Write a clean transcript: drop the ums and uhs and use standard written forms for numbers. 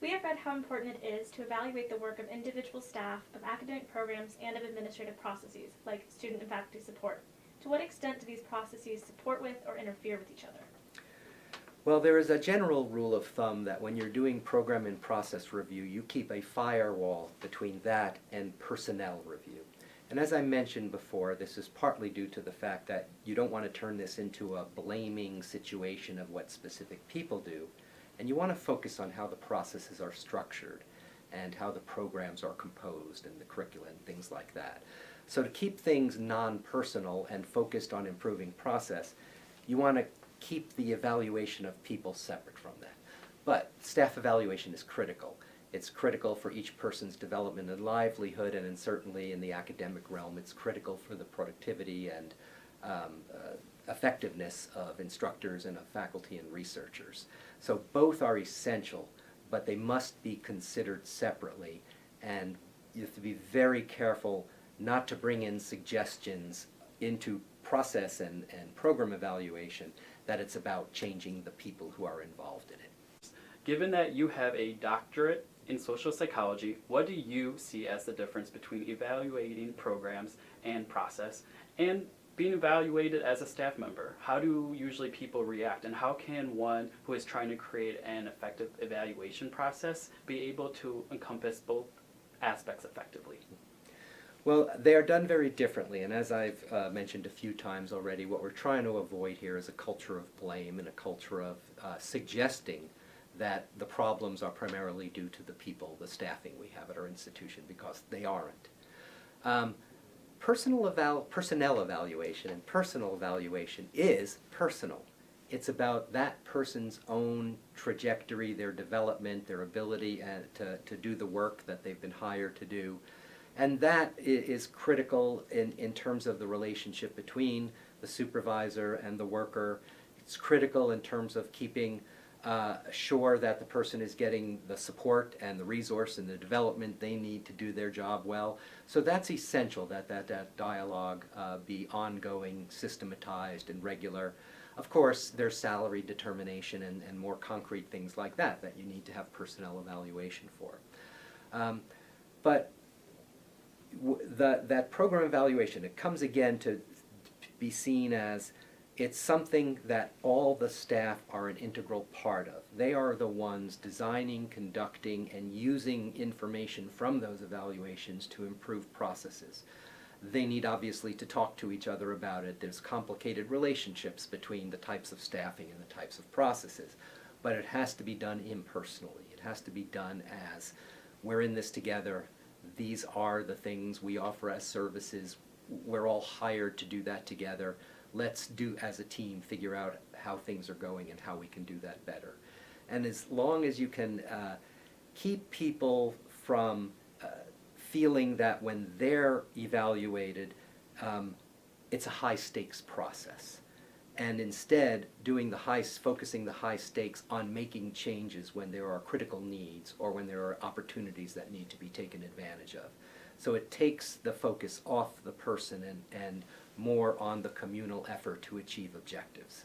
We have read how important it is to evaluate the work of individual staff, of academic programs, and of administrative processes, like student and faculty support. To what extent do these processes support with or interfere with each other? Well, there is a general rule of thumb that when you're doing program and process review, you keep a firewall between that and personnel review. And as I mentioned before, this is partly due to the fact that you don't want to turn this into a blaming situation of what specific people do, and you want to focus on how the processes are structured and how the programs are composed and the curricula and things like that. So to keep things non-personal and focused on improving process, you want to keep the evaluation of people separate from that. But staff evaluation is critical. It's critical for each person's development and livelihood, and certainly in the academic realm, it's critical for the productivity and effectiveness of instructors and of faculty and researchers. So both are essential, but they must be considered separately, and you have to be very careful not to bring in suggestions into process and program evaluation that it's about changing the people who are involved in it. Given that you have a doctorate in social psychology, what do you see as the difference between evaluating programs and process and being evaluated as a staff member? How do usually people react, and how can one who is trying to create an effective evaluation process be able to encompass both aspects effectively? Well, they are done very differently, and as I've mentioned a few times already, what we're trying to avoid here is a culture of blame and a culture of suggesting that the problems are primarily due to the people, the staffing we have at our institution, because they aren't. Personnel evaluation and personal evaluation is personal. It's about that person's own trajectory, their development, their ability to do the work that they've been hired to do. And that is critical in terms of the relationship between the supervisor and the worker. It's critical in terms of keeping sure that the person is getting the support and the resource and the development they need to do their job well. So that's essential that that dialogue be ongoing, systematized, and regular. Of course, there's salary determination and more concrete things like that that you need to have personnel evaluation for. But that program evaluation, it comes again to be seen as it's something that all the staff are an integral part of. They are the ones designing, conducting, and using information from those evaluations to improve processes. They need obviously to talk to each other about it. There's complicated relationships between the types of staffing and the types of processes. But it has to be done impersonally. It has to be done as, we're in this together. These are the things we offer as services. We're all hired to do that together. Let's do, as a team, figure out how things are going and how we can do that better. And as long as you can keep people from feeling that when they're evaluated, it's a high-stakes process, and instead focusing the high stakes on making changes when there are critical needs or when there are opportunities that need to be taken advantage of. So it takes the focus off the person and more on the communal effort to achieve objectives.